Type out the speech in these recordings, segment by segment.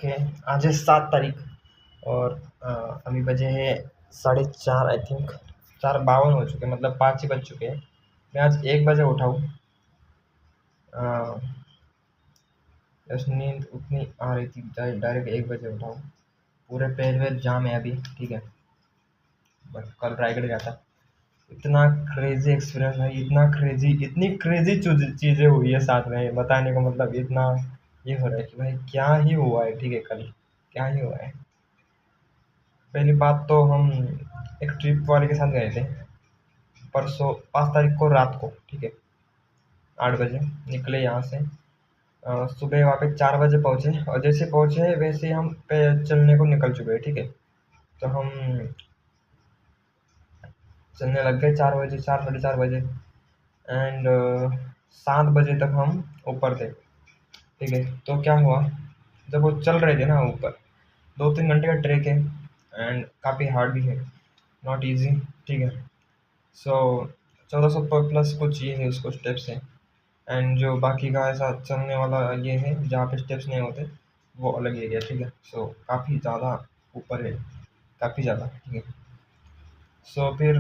Okay. आज है 7 तारीख और अभी बजे है 4:30 आई थिंक। 4:52 हो चुके, मतलब 5 ही बज चुके हैं। मैं आज 1 बजे उठा हूँ। बस नींद उतनी आ रही थी, डायरेक्ट 1 बजे उठा हूँ। पूरे पैर वैर जाम है अभी, ठीक है। बट कल रायगढ़ गया था। इतना क्रेजी एक्सपीरियंस है, इतना क्रेजी, इतनी क्रेजी चीज़ें हुई है साथ में, बताने का मतलब इतना ये हो रहा है कि भाई क्या ही हुआ है, ठीक है। कल क्या ही हुआ है। पहली बात तो हम एक ट्रिप वाले के साथ गए थे परसों 5 तारीख को रात को, ठीक है। 8 बजे निकले यहाँ से। सुबह वहाँ पे 4 बजे पहुँचे और जैसे पहुँचे वैसे हम पे चलने को निकल चुके हैं, ठीक है। तो हम चलने लग गए 4 बजे, 4 साढ़े 4 बजे। एंड 7 बजे तक हम ऊपर थे, ठीक है। तो क्या हुआ, जब वो चल रहे थे ना ऊपर, 2-3 घंटे का ट्रैक है एंड काफ़ी हार्ड भी है, नॉट इजी, ठीक है। सो 1400 प्लस कुछ ये है, उसको स्टेप्स हैं। एंड जो बाकी का ऐसा चलने वाला ये है जहाँ पे स्टेप्स नहीं होते, वो अलग एरिया, ठीक है। सो काफ़ी ज़्यादा ऊपर है, काफ़ी ज़्यादा, ठीक है। सो फिर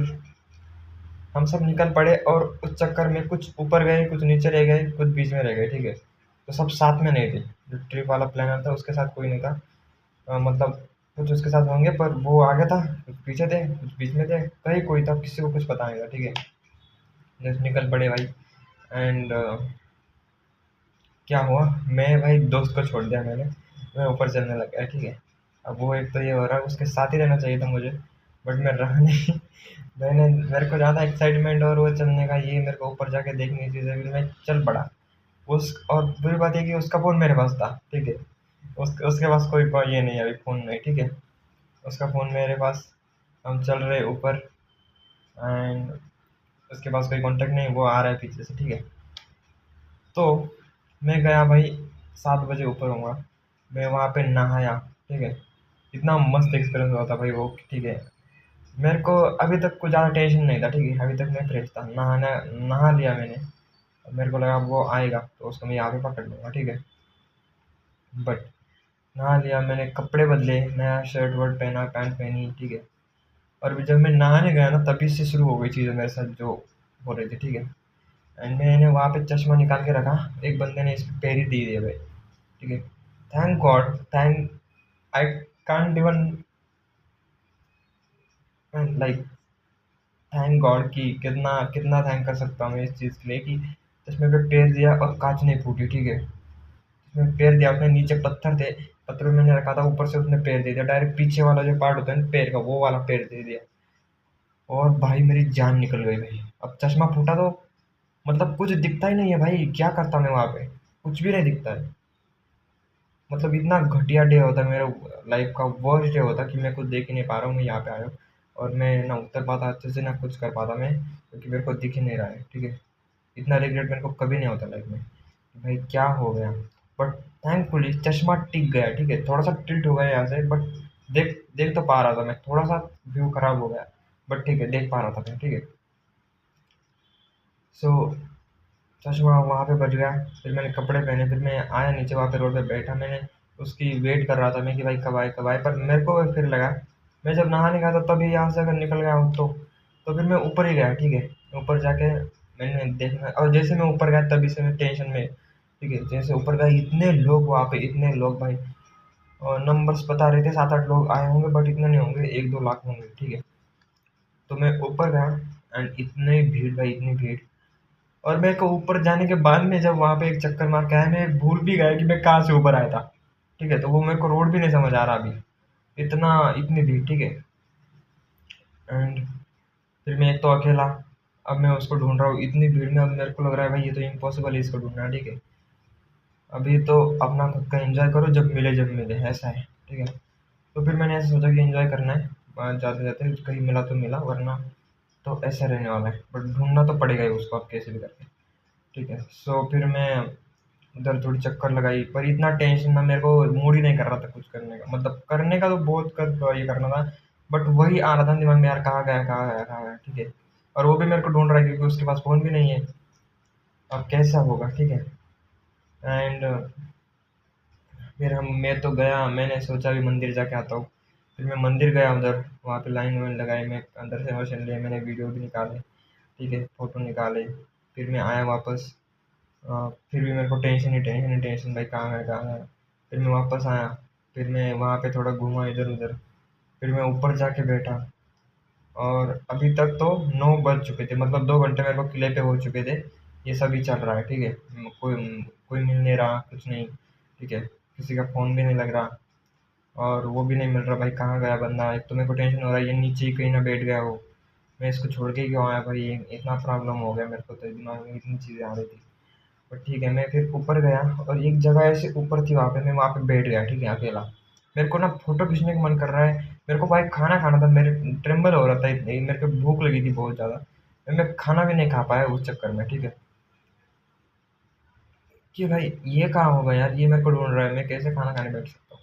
हम सब निकल पड़े और उस चक्कर में कुछ ऊपर गए, कुछ नीचे रह गए, कुछ बीच में रह गए, ठीक है। तो सब साथ में नहीं थे। जो ट्रिप वाला प्लानर था उसके साथ कोई नहीं था। मतलब कुछ उसके साथ होंगे पर वो आगे था, कुछ पीछे थे, कुछ बीच में थे, कहीं कोई था, किसी को कुछ पता नहीं था, ठीक है। जस्ट निकल पड़े भाई। एंड क्या हुआ, मैं भाई दोस्त को छोड़ दिया मैंने, मैं ऊपर चलने लग गया, ठीक है। अब वो एक तो ये हो रहा है, उसके साथ ही रहना चाहिए था मुझे, बट मैं रहा नहीं। मेरे को ज़्यादा एक्साइटमेंट और वो चलने का ये, मेरे को ऊपर जाके देखनी चीज़ें, फिर मैं चल पड़ा। उस और बुरी बात है कि उसका फ़ोन मेरे पास था, ठीक है। उसके पास कोई ये नहीं है, अभी फ़ोन नहीं, ठीक है। उसका फ़ोन मेरे पास। हम चल रहे ऊपर एंड उसके पास कोई कॉन्टैक्ट नहीं, वो आ रहा है पीछे से, ठीक है। तो मैं गया भाई, 7 बजे ऊपर हुआ, मैं वहाँ पे नहाया, ठीक है। इतना मस्त एक्सपीरियंस हुआ था भाई वो, ठीक है। मेरे को अभी तक कुछ ज़्यादा टेंशन नहीं था, ठीक है। अभी तक मैं फ्रेश था, नहा लिया मैंने। मेरे को लगा वो आएगा तो उसको मैं यहाँ पे पकड़ लूँगा, ठीक है। बट नहा लिया मैंने, कपड़े बदले, नया शर्ट वर्ट पहना, पैंट पहनी, ठीक है। और जब मैं नहाने गया ना, तभी से शुरू हो गई चीज़ें मेरे साथ जो हो रही थी, ठीक है। एंड मैंने वहाँ पे चश्मा निकाल के रखा, एक बंदे ने इस पे पैर ही दे दिया भाई, ठीक है। Thank God, thank I can't even like thank God कि कितना कितना थैंक कर सकता हूँ मैं इस चीज़ के लिए कि चश्मे पे पैर दिया और कांच नहीं फूटी, ठीक है। उसमें पैर दिया अपने, नीचे पत्थर थे, पत्थर में मैंने रखा था, ऊपर से उसने पैर दे दिया, डायरेक्ट पीछे वाला जो पार्ट होता है ना पैर का, वो वाला पैर दे दिया। और भाई मेरी जान निकल गई भाई। अब चश्मा फूटा तो मतलब कुछ दिखता ही नहीं है भाई, क्या करता मैं वहाँ पे, कुछ भी नहीं दिखता है। मतलब इतना घटिया डे होता, मेरा लाइफ का वर्स्ट डे होता कि मैं कुछ देख ही नहीं पा रहा हूँ, मैं यहाँ पे आया हूँ और मैं ना उतर पाता अच्छे से, ना कुछ कर पाता मैं, क्योंकि मेरे को दिख ही नहीं रहा है, ठीक है। इतना रिग्रेट मेरे को कभी नहीं होता लाइफ में कि भाई क्या हो गया। बट थैंकफुली चश्मा टिक गया, ठीक है। थोड़ा सा टिल्ट हो गया यहाँ से, बट देख देख तो पा रहा था मैं, थोड़ा सा व्यू खराब हो गया, बट ठीक है, देख पा रहा था मैं, ठीक है। सो चश्मा वहाँ पे बच गया। फिर मैंने कपड़े पहने, फिर मैं आया नीचे, वहाँ पे रोड पे बैठा मैंने, उसकी वेट कर रहा था मैं कि भाई कब आए कब आए। पर मेरे को फिर लगा, मैं जब नहाने गया था तभी यहाँ से अगर निकल गया हूँ तो फिर मैं ऊपर ही गया, ठीक है। ऊपर जाके मैंने देखना, और जैसे मैं ऊपर गया तभी से मैं टेंशन में, ठीक है। जैसे ऊपर गया, इतने लोग वहाँ पे, इतने लोग भाई। और नंबर्स बता रहे थे 7-8 लोग आए होंगे, बट इतने नहीं होंगे, 1-2 लाख होंगे, ठीक है। तो मैं ऊपर गया एंड इतनी भीड़ भाई, इतनी भीड़। और मेरे को ऊपर जाने के बाद में जब वहाँ पे एक चक्कर मार के आया, मैं भूल भी गया कि मैं कहाँ से ऊपर आया था, ठीक है। तो वो मेरे को रोड भी नहीं समझ आ रहा अभी, इतना इतनी भीड़, ठीक है। एंड फिर मैं एक तो अकेला, अब मैं उसको ढूंढ रहा हूँ इतनी भीड़ में। अब मेरे को लग रहा है भाई ये तो इम्पॉसिबल है इसको ढूंढना, ठीक है। अभी तो अपना खुद का एंजॉय करो, जब मिले, ऐसा है, ठीक है। तो फिर मैंने ऐसा सोचा कि एंजॉय करना है, जाते जाते कहीं मिला तो मिला, वरना तो ऐसे रहने वाला है। बट ढूंढना तो पड़ेगा ही उसको, अब कैसे भी करके, ठीक है। सो फिर मैं उधर थोड़ी चक्कर लगाई, पर इतना टेंशन था, मेरे को मूड ही नहीं कर रहा था कुछ करने का, मतलब करने का तो बहुत ये करना था, बट वही आ रहा था दिमाग में, यार कहाँ गया कहाँ गया कहाँ गया, ठीक है। और वो भी मेरे को ढूंढ रहा है क्योंकि उसके पास फ़ोन भी नहीं है। अब कैसा होगा, ठीक है। एंड फिर मैं तो गया, मैंने सोचा भी मंदिर जाके आता हूँ। फिर मैं मंदिर गया उधर, वहाँ पे लाइन वाइन लगाई, मैं अंदर से दर्शन लिए, मैंने वीडियो भी निकाले, ठीक है, फ़ोटो निकाले। फिर मैं आया वापस। फिर भी मेरे को टेंशन ही टेंशन ही टेंशन, भाई कहाँ है कहाँ है। फिर मैं वापस आया। फिर मैं वहाँ पे थोड़ा घूमा इधर उधर। फिर मैं ऊपर जाके बैठा। और अभी तक तो 9 बज चुके थे, मतलब 2 घंटे मेरे को किले पे हो चुके थे। ये सब ही चल रहा है, ठीक है। कोई कोई मिल नहीं रहा, कुछ नहीं, ठीक है। किसी का फ़ोन भी नहीं लग रहा, और वो भी नहीं मिल रहा, भाई कहाँ गया बंदा। एक तो मेरे को टेंशन हो रहा है, ये नीचे ही कहीं ना बैठ गया हो। मैं इसको छोड़ के ही क्यों आया भाई, इतना प्रॉब्लम हो गया मेरे को, तो दिमाग में इतनी चीज़ें आ रही थी। पर ठीक है, मैं फिर ऊपर गया, और एक जगह ऐसे ऊपर थी, वहाँ पे मैं वहाँ पे बैठ गया, ठीक है, अकेला। मेरे को ना फ़ोटो खींचने का मन कर रहा है। मेरे को भाई खाना खाना था, मेरे ट्रेम्बल हो रहा था, इतनी मेरे को भूख लगी थी बहुत ज़्यादा। मैं खाना भी नहीं खा पाया उस चक्कर में, ठीक है। कि भाई ये कहाँ होगा यार, ये मेरे को ढूँढ रहा है, मैं कैसे खाना खाने बैठ सकता हूँ?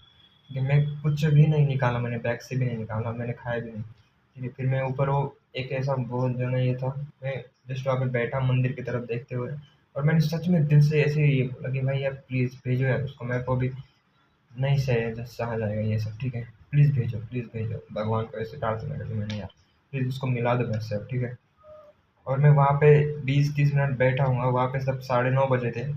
कि मैं कुछ भी नहीं निकाला, मैंने बैग से भी नहीं निकाला, मैंने खाया भी नहीं। ठीक है, फिर मैं ऊपर वो एक ऐसा बहुत जो है ये था, मैं जस्ट वहाँ पे बैठा मंदिर की तरफ देखते हुए। और मैंने सच में दिल से ऐसे ये बोला कि भाई यार प्लीज़ भेजो यार उसको, मेरे को भी नहीं सहा जाएगा ये सब, ठीक है। प्लीज़ भेजो, भगवान को ऐसे प्रार्थना करी मैंने यार, प्लीज़ उसको मिला दो मेरे से अब, ठीक है। और मैं वहाँ पे 20-30 मिनट बैठा हूँ, वहाँ पे सब 9:30 बजे थे।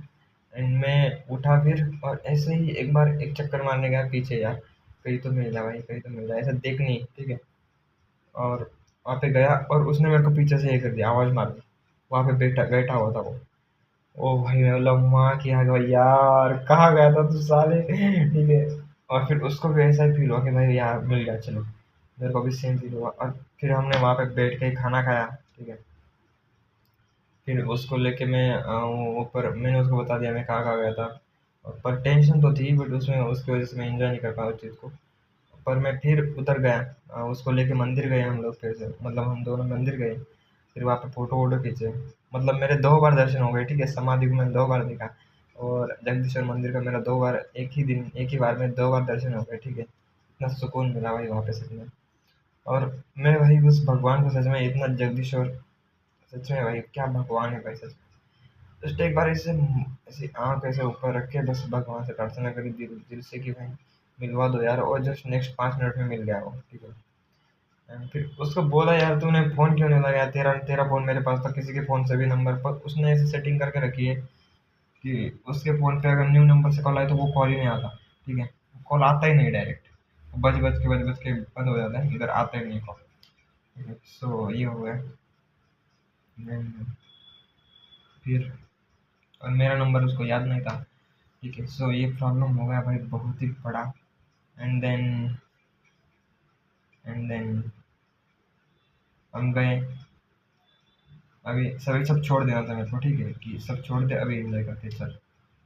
एंड मैं उठा फिर, और ऐसे ही एक बार एक चक्कर मारने गया पीछे यार, कहीं तो मिल जाए भाई, कहीं तो मिल जाए, ऐसा देखनी, ठीक है। और वहाँ पे गया, और उसने मेरे को पीछे से ये कर दिया, आवाज़ मार दी। वहाँ पे बैठा बैठा हुआ था वो। ओ भाई मैं बोला, माँ की आग भाई, यार कहाँ गया था तू साले, ठीक है। और फिर उसको भी ऐसा ही फील हुआ कि भाई यार मिल गया, चलो। मेरे को भी सेम फील हुआ, और फिर हमने वहाँ पे बैठ के खाना खाया, ठीक है। फिर उसको लेके मैं ऊपर मैंने उसको बता दिया मैं कहाँ-कहाँ गया था। पर टेंशन तो थी, बट उसमें उसकी वज़ह से मैं एन्जॉय नहीं कर पाया उस चीज़ को। पर मैं फिर उधर गया, उसको लेके मंदिर गए हम लोग फिर से, मतलब हम दोनों मंदिर गए। फिर वहाँ पे फ़ोटो-वोटो खींचे। मतलब मेरे 2 बार दर्शन हो गए, ठीक है। समाधि को मैंने 2 बार देखा, और जगदीश्वर मंदिर का मेरा 2 बार, एक ही बार में 2 बार दर्शन हो गए, ठीक है। इतना सुकून मिला भाई वहाँ पे सच में। और मैं भाई उस भगवान को सच में इतना, जगदीश्वर सच में भाई क्या भगवान है भाई, सच में। जस्ट एक बार ऐसे ऐसे आँख ऐसे ऊपर रख के बस भगवान से प्रार्थना करी दिल दिल से कि भाई मिलवा दो यार, और जस्ट नेक्स्ट 5 मिनट में मिल गया वो, ठीक है। एंड फिर उसको बोला यार तूने फ़ोन क्यों नहीं लगाया, तेरा तेरा फ़ोन मेरे पास था, किसी के फ़ोन से भी नंबर पर उसने ऐसी सेटिंग करके रखी है कि उसके फ़ोन पे अगर न्यू नंबर से कॉल आए तो वो कॉल ही नहीं आता, ठीक है। कॉल आता ही नहीं डायरेक्ट, बज के बंद हो जाता है, इधर आता ही नहीं कॉल, ठीक है। सो ये हो गया। Then फिर, और मेरा नंबर उसको याद नहीं था, ठीक है। सो ये प्रॉब्लम हो गया भाई बहुत ही बड़ा। एंड देन एंड देन हम गए। अभी सभी सब छोड़ देना था मेरे को, ठीक है, कि सब छोड़ दे, अभी एंजॉय करते चल।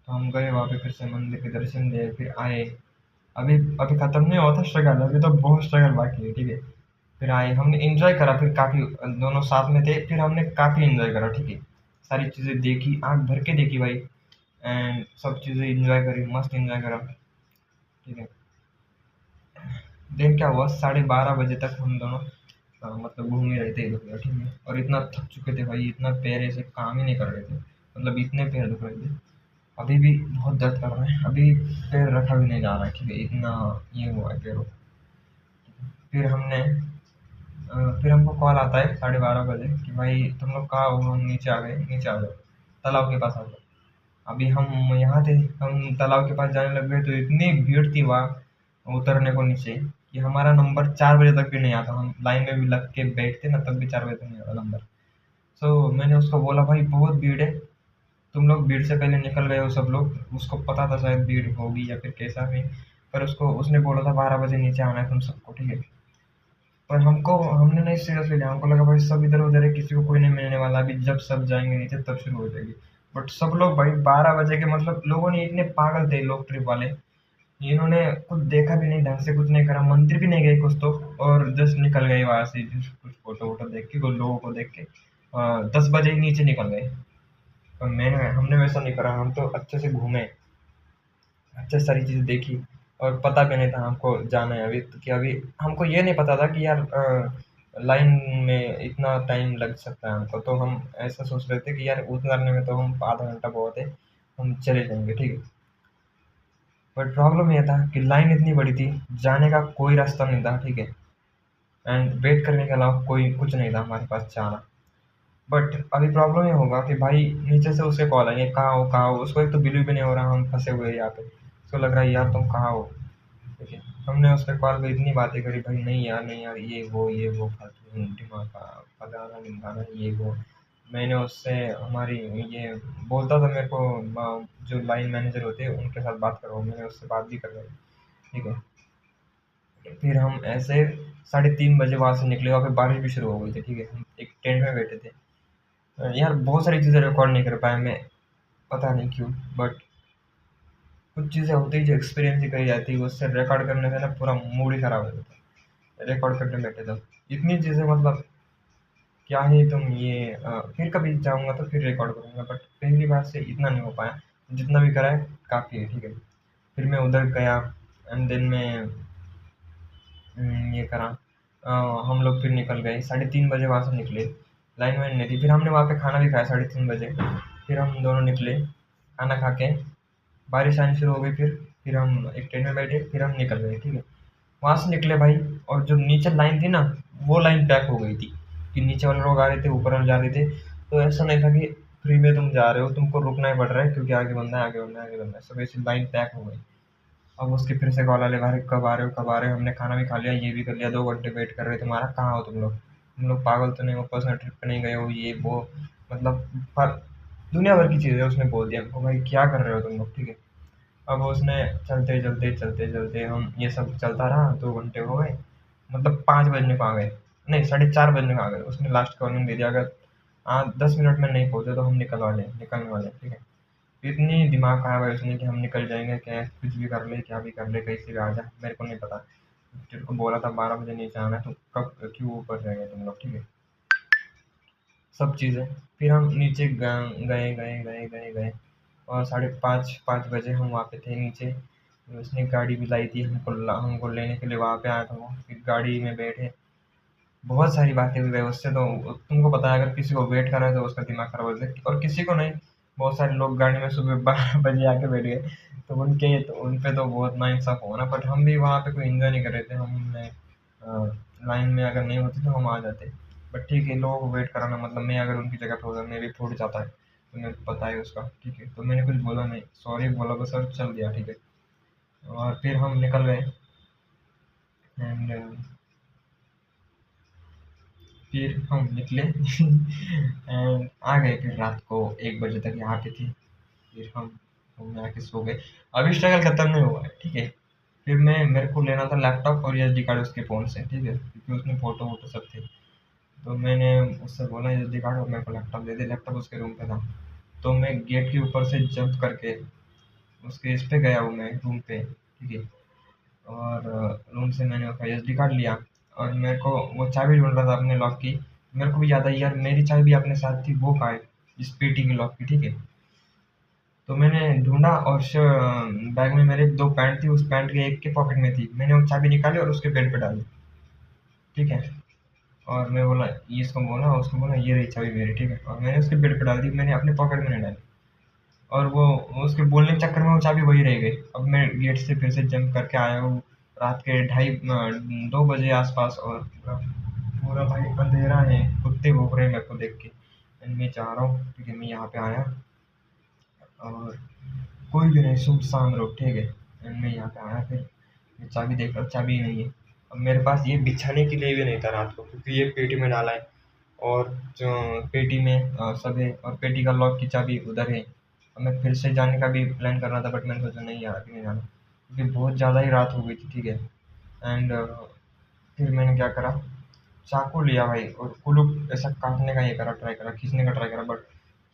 तो हम गए वहाँ पे, फिर से मंदिर के दर्शन दिए, फिर आए। अभी अभी खत्म नहीं हुआ था स्ट्रगल, अभी तो बहुत स्ट्रगल बाकी है, ठीक है। फिर आए, हमने एंजॉय करा, फिर काफ़ी दोनों साथ में थे, फिर हमने काफ़ी एंजॉय करा, ठीक है। सारी चीज़ें देखी, आँख भर के देखी भाई। एंड सब चीज़ें एंजॉय करी, मस्त एंजॉय करा, ठीक है। देन क्या हुआ, 12:30 बजे तक हम दोनों मतलब घूम ही रहे थे इधर उधर, ठीक है। और इतना थक चुके थे भाई, इतना पैर ऐसे काम ही नहीं कर रहे थे, मतलब इतने पैर दुख रहे थे। अभी भी बहुत दर्द कर रहे हैं, अभी पैर रखा भी नहीं जा रहा है, ठीक है, इतना ये हुआ है पैरों। फिर हमने फिर हमको कॉल आता है 12:30 बजे कि भाई तुम लोग कहाँ हो, हम नीचे आ गए, नीचे आ जाओ, तालाब के पास आ जाओ। अभी हम यहाँ थे, हम तालाब के पास जाने लग गए, तो इतनी भीड़ थी वहाँ उतरने को नीचे, कि हमारा नंबर 4 बजे तक भी नहीं आता, हम लाइन में भी लग के बैठते ना, तब भी 4 बजे तक नहीं आता नंबर। सो मैंने उसको बोला भाई बहुत भीड़ है, तुम लोग भीड़ से पहले निकल गए हो सब लोग। उसको पता था शायद भीड़ होगी या फिर कैसा भी, पर उसको उसने बोला था 12 बजे नीचे आना है तुम सबको, ठीक है। पर हमने नहीं सीरियसली लिया, हमको लगा भाई सब इधर उधर है, किसी को कोई नहीं मिलने वाला, अभी जब सब जाएंगे नीचे तब शुरू हो जाएगी। बट सब लोग भाई 12 बजे के, मतलब लोगों ने इतने पागल थे लोग ट्रिप वाले, इन्होंने कुछ देखा भी नहीं ढंग से, कुछ नहीं करा, मंदिर भी नहीं गए कुछ तो, और जस्ट निकल गए वहां से, just कुछ फोटो वोटो देख के, कुछ लोगों को देख के 10 बजे ही नीचे निकल गए। पर मैंने हमने वैसा नहीं करा, हम तो अच्छे से घूमे, अच्छे से सारी चीज़ें देखी। और पता भी नहीं था हमको जाना है अभी, तो कि अभी हमको ये नहीं पता था कि यार लाइन में इतना टाइम लग सकता है हमको, तो हम ऐसा सोच रहे थे कि यार उतरने में तो हम आधा घंटा बहुत है, हम चले जाएंगे, ठीक है। बट प्रॉब्लम ये था कि लाइन इतनी बड़ी थी, जाने का कोई रास्ता नहीं था, ठीक है। एंड वेट करने के अलावा कोई कुछ नहीं था हमारे पास चारा। बट अभी प्रॉब्लम ये होगा कि भाई नीचे से उसके कॉल आएंगे, कहाँ हो कहाँ हो। उसको एक तो बिलीव भी नहीं हो रहा हम फंसे हुए हैं यहाँ पे। उसको लग रहा है यार तुम कहाँ हो, ठीक है। हमने उसके कॉल पे इतनी बातें करी, भाई नहीं यार ये वो फालतू दिमाग का फलाना ढिमकाना ये वो। मैंने उससे हमारी ये बोलता था मेरे को जो लाइन मैनेजर होते हैं उनके साथ बात करो, मैंने उससे बात भी करवाई, ठीक है। फिर हम ऐसे 3:30 बजे वहाँ से निकले और फिर बारिश भी शुरू हो गई थी, ठीक है। हम एक टेंट में बैठे थे। यार बहुत सारी चीज़ें रिकॉर्ड नहीं कर पाया मैं, पता नहीं क्यों। बट कुछ चीज़ें होती हैं जो एक्सपीरियंस ही करी जाती है, उससे रिकॉर्ड करने से ना पूरा मूड ही खराब हो जाता है। रिकॉर्ड करने बैठे तो इतनी चीज़ें मतलब क्या ही तुम ये फिर कभी जाऊँगा तो फिर रिकॉर्ड करूँगा, बट पहली बार से इतना नहीं हो पाया। जितना भी करा है काफ़ी है, ठीक है। फिर मैं उधर गया एंड देन मैं ये करा। हम लोग फिर निकल गए 3:30 बजे वहाँ से निकले। लाइन वाइन नहीं थी। फिर हमने वहाँ पे खाना भी खाया 3:30 बजे। फिर हम दोनों निकले खाना खा के। बारिश आनी शुरू हो गई। फिर हम एक ट्रेन में बैठे, फिर हम निकल गए, ठीक है। वहाँ से निकले भाई, और जो नीचे लाइन थी ना, वो लाइन पैक हो गई थी कि नीचे वाले लोग आ रहे थे, ऊपर वाले जा रहे थे। तो ऐसा नहीं था कि फ्री में तुम जा रहे हो, तुमको रुकना ही पड़ रहा है क्योंकि आगे बंदा है, आगे बंदा है, आगे बंदा है। सब ऐसी लाइन पैक हो गई। अब उसके फिर से कॉल आने लगा, कब आ रहे हो कब आ रहे हो। हमने खाना भी खा लिया, ये भी कर लिया, 2 घंटे वेट कर रहे थे तुम्हारा, कहाँ हो तुम लोग पागल तो नहीं हो, पर्सनल ट्रिप पे नहीं गए हो, ये वो। मतलब पर दुनिया भर की चीज़ें उसने बोल दिया हमको, भाई क्या कर रहे हो तुम लोग, ठीक है। अब उसने चलते चलते चलते चलते हम ये सब चलता रहा, 2 घंटे हो गए। मतलब 5 बजने को आ गए, नहीं 4:30 बजने को आ गए। उसने लास्ट का वार्निंग दे दिया, अगर 10 मिनट में नहीं पहुंचे तो हम निकलने वाले, ठीक है। इतनी दिमाग खराब है उसने कि हम निकल जाएंगे, क्या कुछ भी कर ले, क्या भी कर ले, कैसे भी आ जा, मेरे को नहीं पता। तेरे को बोला था 12 बजे नीचे आना है, तो कब क्यों ऊपर रह गए तुम लोग, ठीक है। सब चीज़ें। फिर हम नीचे गए गए गए गए गए और 5:30 5 बजे हम वहाँ पे थे नीचे। फिर उसने गाड़ी भी लाई थी हमको लेने के लिए, वहाँ पे आया था वो। फिर गाड़ी में बैठे, बहुत सारी बातें हुई भाई उससे। तो तुमको पता है, अगर किसी को वेट कर रहा है तो उसका दिमाग खराब हो जाता है, और किसी को नहीं। बहुत सारे लोग गाड़ी में सुबह 12 बजे आके बैठ गए, तो उन पे तो बहुत नाइंसाफ हुआ ना। बट हम भी वहाँ पे कोई एंजॉय नहीं कर रहे थे। हमने लाइन में अगर नहीं होती तो हम आ जाते। बट ठीक है, लोगों को वेट कराना, मतलब मैं अगर उनकी जगह पे होता मैं भी फूट जाता है, तो मेरे को पता है उसका, ठीक है। तो मैंने कुछ बोला नहीं, सॉरी बोला बस और चल दिया, ठीक है। और फिर हम निकल गए एंड फिर हम निकले एंड आ गए। फिर रात को 1 बजे तक यहाँ पे थे। फिर हम घूमने आके सो गए। अभी स्ट्रगल खत्म नहीं हुआ है, ठीक है। फिर मेरे को लेना था लैपटॉप और एसडी कार्ड उसके फ़ोन से, ठीक है, क्योंकि उसमें फ़ोटो वोटो सब थे। तो मैंने उससे बोला एसडी कार्ड और मेरे को लैपटॉप दे दे। लैपटॉप उसके रूम पे था। तो मैं गेट के ऊपर से जंप करके उसके इस पे गया हूँ मैं रूम पे, ठीक है। और रूम से मैंने उसका एसडी कार्ड लिया और मेरे को वो चाबी ढूंढ रहा था अपने लॉक की। मेरे को भी याद आई यार, मेरी चाबी अपने साथ थी, वो कहाँ है, इस पेटी की लॉक की, ठीक है। तो मैंने ढूंढा और बैग में मेरे 2 पैंट थी, उस पैंट के एक के पॉकेट में थी। मैंने वो चाबी निकाली और उसके बेड पे डाली, ठीक है। और मैं बोला, ये इसको बोला, उसको बोला ये रही चाबी मेरी, ठीक है। और मैंने उसके बेड पे डाल दी, मैंने अपने पॉकेट में नहीं डाली। और वो उसके बोलने के चक्कर में वो चाबी वही रह गई। अब मैं गेट से फिर से जंप करके आया हूँ रात के 2 बजे आसपास, और पूरा पूरा भाई अंधेरा है, कुत्ते भौंक रहे हैं मेरे को देख के। एंड मैं चाह रहा हूँ, ठीक है, मैं यहाँ पे आया और कोई भी नहीं, सुनसान रोड, ठीक है। एंड मैं यहाँ पे आया, फिर मैं चाबी देखा, चाबी नहीं है। अब मेरे पास ये बिछाने के लिए भी नहीं था रात को, क्योंकि ये पेटी में डाला है। और जो पेटी में सब है, और पेटी का लॉक की चाबी उधर है। अब मैं फिर से जाने का भी प्लान कर रहा था, बट मैंने सोचा नहीं यार अभी नहीं जाना, क्योंकि बहुत ज़्यादा ही रात हो गई थी, ठीक है। एंड फिर मैंने क्या करा, चाकू लिया भाई और कुलूप ऐसा काटने का ये करा, ट्राई करा, खींचने का ट्राई करा, बट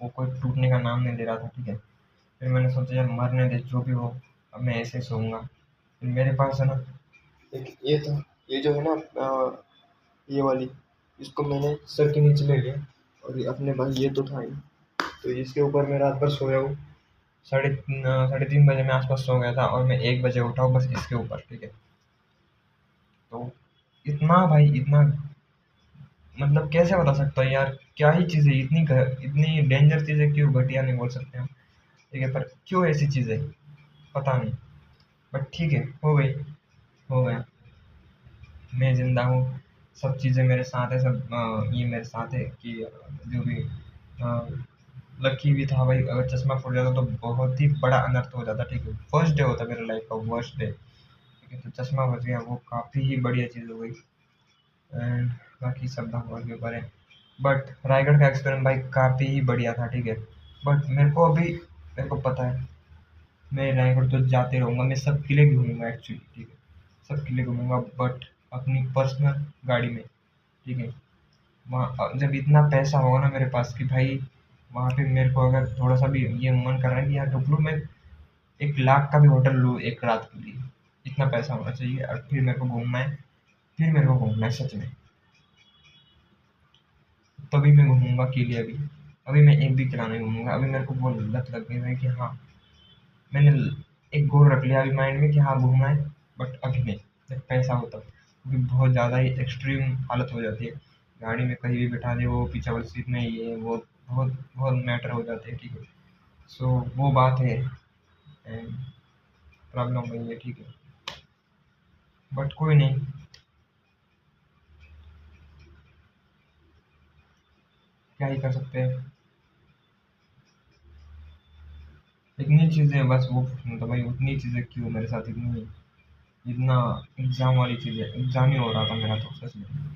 वो कोई टूटने का नाम नहीं ले रहा था, ठीक है। फिर मैंने सोचा यार मरने दे जो भी हो, अब मैं ऐसे ही सोऊंगा। फिर मेरे पास है ना एक ये था, ये जो है ना ये वाली, इसको मैंने सर के नीचे ले लिया। और ये अपने पास ये तो था ही, तो इसके ऊपर मैं रात भर सोया हूँ। 3:30 बजे मैं आसपास सो गया था और मैं 1 बजे उठा हूँ बस इसके ऊपर, ठीक है। तो इतना भाई इतना, मतलब कैसे बता सकता हूँ यार, क्या ही चीज़ें इतनी डेंजर चीज़ें क्यों, घटिया नहीं बोल सकते हम, ठीक है, पर क्यों ऐसी चीज़ें, पता नहीं। बट ठीक है, हो गई, हो गया। मैं ज़िंदा हूँ, सब चीज़ें मेरे साथ है, सब ये मेरे साथ है कि जो भी लकी भी था भाई, अगर चश्मा फूट जाता तो बहुत ही बड़ा अनर्थ हो जाता, ठीक है? फर्स्ट डे होता मेरे लाइफ का, वर्स्ट डे, ठीक है? तो चश्मा बच गया, वो काफ़ी ही बढ़िया चीज़ हो गई। एंड बाकी सब भगवान के ऊपर है। बट रायगढ़ का एक्सपीरियंस भाई काफ़ी ही बढ़िया था, ठीक है? बट मेरे को पता है, मैं रायगढ़ तो जाते रहूँगा, मैं सब किले घूमूंगा एक्चुअली, ठीक है? सब किले घूमूंगा, बट अपनी पर्सनल गाड़ी में, ठीक है? वहाँ जब इतना पैसा होगा ना मेरे पास कि भाई वहाँ पे मेरे को अगर थोड़ा सा भी ये मन कर रहा है कि यार रुक लूँ, मैं 1 लाख का भी होटल लूँ एक रात के लिए, इतना पैसा होना चाहिए, और फिर मेरे को घूमना है, फिर मेरे को घूमना है सच में। तभी मैं घूमूंगा किले अभी। अभी मैं एक भी किला नहीं घूमूंगा, अभी मेरे को वो लत लग गई है कि हाँ, मैंने एक गोल रख लिया अभी माइंड में कि हाँ घूमना है, बट अभी नहीं, जब पैसा हो तब, क्योंकि बहुत ज़्यादा ही एक्सट्रीम हालत हो जाती है, गाड़ी में कहीं भी बिठा दे, वो पीछे वाली सीट में, ये वो बहुत बहुत मैटर हो जाते हैं, ठीक है? सो वो बात है, एंड प्रॉब्लम वही है, ठीक है? बट कोई नहीं, क्या ही कर सकते हैं। इतनी चीज़ें बस वो, मतलब भाई उतनी चीज़ें क्यों मेरे साथ, इतनी, इतना एग्ज़ाम वाली चीज़ें, एग्ज़ाम ही हो रहा था मेरा तो सच में।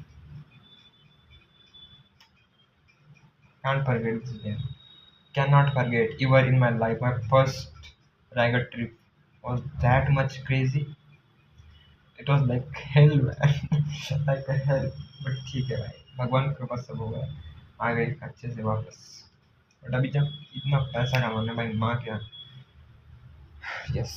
Can't forget this day. Cannot forget. Ever in my life, my first Raigad trip was that much crazy. It was like hell, man. like a hell. But ठीक है भाई, भगवान की कृपा सब हो गया, आ गए अच्छे से वापस। बट अभी जब इतना पैसा कमाना है भाई, माँ क्या, यस।